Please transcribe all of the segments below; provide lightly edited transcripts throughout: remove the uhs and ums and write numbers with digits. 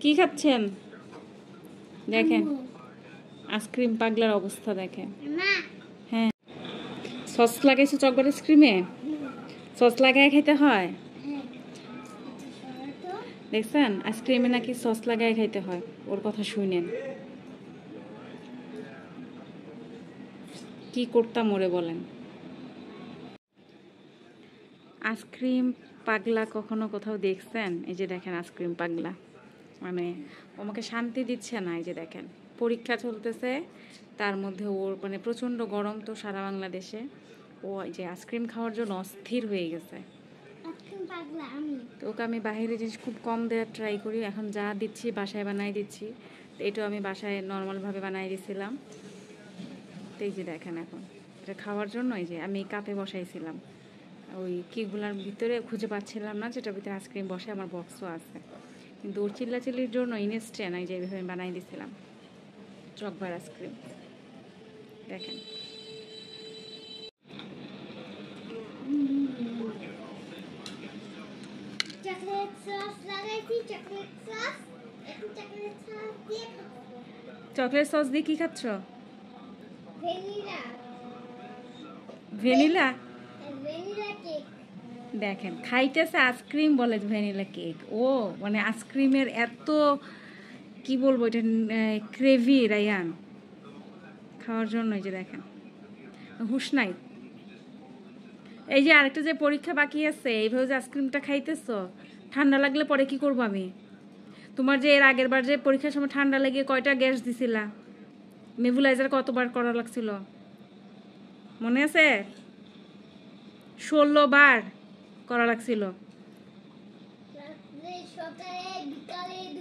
কি খাচ্ছেন? দেখেন আইসক্রিম পাগলার অবস্থা দেখেন। হ্যাঁ, সস লাগাইছো চকবার আইসক্রিমে? সস লাগায় খাইতে হয়? দেখছেন আইসক্রিমে নাকি সস লাগায় খাইতে হয়। ওর কথা শুনেন। কি করতাম ওরে বলেন। আইসক্রিম পাগলা কখনো কোথাও দেখছেন? এই যে দেখেন আইসক্রিম পাগলা, মানে আমাকে শান্তি দিচ্ছে না। এই যে দেখেন পরীক্ষা চলতেছে, তার মধ্যে ওর মানে প্রচণ্ড গরম তো সারা বাংলাদেশে। ও এই যে আইসক্রিম খাওয়ার জন্য অস্থির হয়ে গেছে। তো ওকে আমি বাইরের জিনিস খুব কম দেওয়ার ট্রাই করি। এখন যা দিচ্ছি বাসায় বানাই দিচ্ছি। তো এটাও আমি বাসায় নর্মালভাবে বানাই দিয়েছিলাম। তো এই যে দেখেন এখন এটা খাওয়ার জন্য এই যে আমি কাপে বসাইছিলাম। ওই কিগুলার ভিতরে খুঁজে পাচ্ছিলাম না যেটার ভিতরে আইসক্রিম বসে, আমার বক্সও আছে। কিন্তু ওর চিল্লাচিল্লির জন্য ইনস্ট্যান্ট এই যে এইভাবে বানাই দিয়েছিলাম চকবার আইসক্রিম। দেখেন চকলেট সস দিয়ে কি খাচ্ছ? ভ্যানিলা। দেখেন খাইতেছে আইসক্রিম বলে ভ্যানিলা কেক। ও মানে আইসক্রিমের এত কি বলবো, এটা ক্রেভি রায়ান খাওয়ার জন্য। এই যে দেখেন হুশ নাই। এই যে আরেকটা যে পরীক্ষা বাকি আছে, এইভাবে যে আইসক্রিমটা খাইতেছো, ঠান্ডা লাগলে পরে কি করবো আমি? তোমার যে এর আগের বার যে পরীক্ষার সময় ঠান্ডা লেগে কয়টা গ্যাস দিছিলা, নেবুলাইজার কতবার করা লাগছিল মনে আছে? 16 বার করা লাগছিল।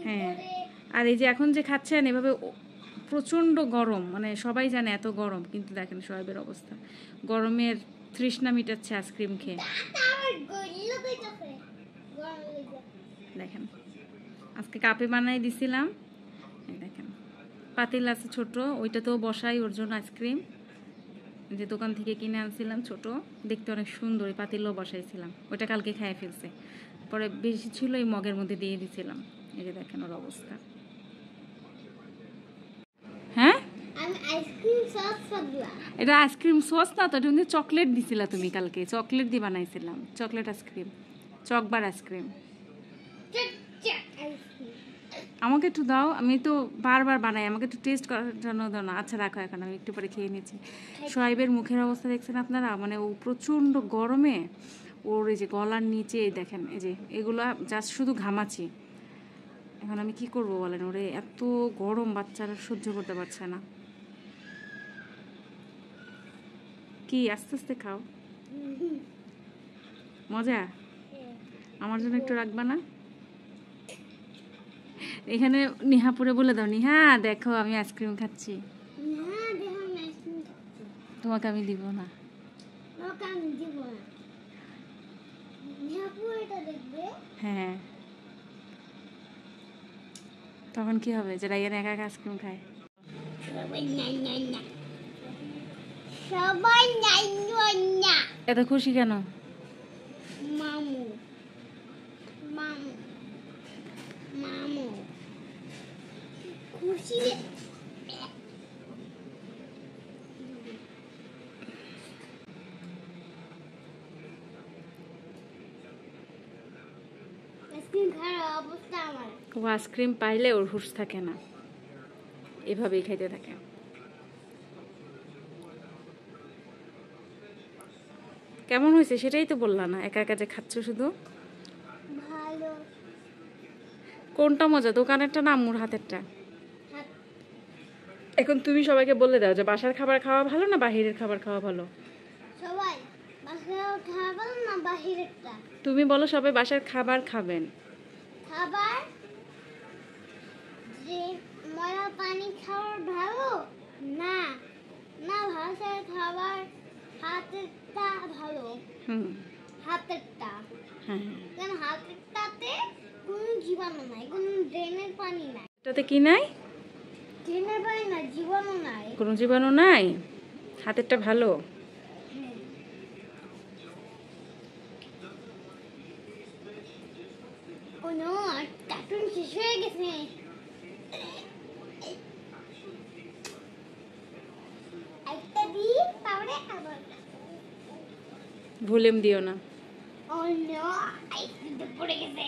হ্যাঁ, আর এই যে এখন যে খাচ্ছেন এভাবে প্রচণ্ড গরম, মানে সবাই জানে এত গরম, কিন্তু দেখেন শোয়েবের অবস্থা গরমের তৃষ্ণা মিটাচ্ছে আইসক্রিম খেয়ে। দেখেন আজকে কাপে বানাই দিছিলাম। দেখেন পাতিল আছে ছোট, ওইটাতেও বসাই ওর জন্য আইসক্রিম, যে দোকান থেকে কিনে আনছিলাম ছোট, দেখতে অনেক সুন্দর। ওই পাতিলও বসাইছিলাম, ওইটা কালকে খেয়ে ফেলছে। পরে বেশি ছিল এই মগের মধ্যে দিয়ে দিছিলাম। এই যে দেখেন ওর অবস্থা। হ্যাঁ এটা আইসক্রিম সস না তো, এটা কিন্তু চকলেট দিছিলা তুমি কালকে, চকলেট দিয়ে বানাইছিলাম চকলেট আইসক্রিম, চকবার আইসক্রিম। আমাকে একটু দাও, আমি তো বারবার বানাই, আমাকে একটু টেস্ট করার জন্য দাও না। আচ্ছা রাখো, এখন আমি একটু পরে খেয়ে নিচ্ছি। শোয়েবের মুখের অবস্থা দেখছেন আপনারা, মানে ও প্রচণ্ড গরমে ওর এই যে গলার নিচে দেখেন এই যে এগুলো জাস্ট শুধু ঘামাচ্ছি। এখন আমি কি করব বলেন, ওরে এত গরম বাচ্চারা সহ্য করতে পারছে না। কি আস্তে আস্তে খাও, মজা। আমার জন্য একটু রাখবা না? এখানে নিহাপুরে বলে দাও, নিহা দেখো আমি আইসক্রিম খাচ্ছি। তোমাকে আমি দিব না। হ্যাঁ, তখন কি হবে যে রাইয়ান একা একা আইসক্রিম খায়? এত খুশি কেন? মামু মামু মামু খুশি। ও আইসক্রিম পাইলে ওর হুঁশ থাকে না, এভাবেই খাইতে থাকে। কেমন হয়েছে সেটাই তো বললা না, একা একা যে খাচ্ছ শুধু। ভালো। কোনটা মজা, দোকানেরটা না আম্মুর হাতেরটা? এখন তুমি সবাইকে বলে দাও যে বাসার খাবার খাওয়া ভালো না বাহিরের খাবার খাওয়া ভালো? সবাই বাসার খাবার ভালো না বাহিরেরটা? তুমি বলো সবাই বাসার খাবার খাবেন। খাবার যে ময়লা পানি খাওয়া ভালো না, না বাসার খাবার হাতেরটা ভালো। হাতেরটা। হ্যাঁ, কারণ হাতেরটাতে কোনো জীবাণু নাই, কোনো ড্রেনের পানি নাই। এটাতে কি নাই? ড্রেনের পানি না, জীবাণু নাই, কোনো জীবাণু নাই। হাতেরটা ভালো। নো কার্টুন শেষ হয়ে গেছে একটা দিন তারপরে আবার ভলিউম দিও না ও নো আইসক্রিমটা পড়ে গেছে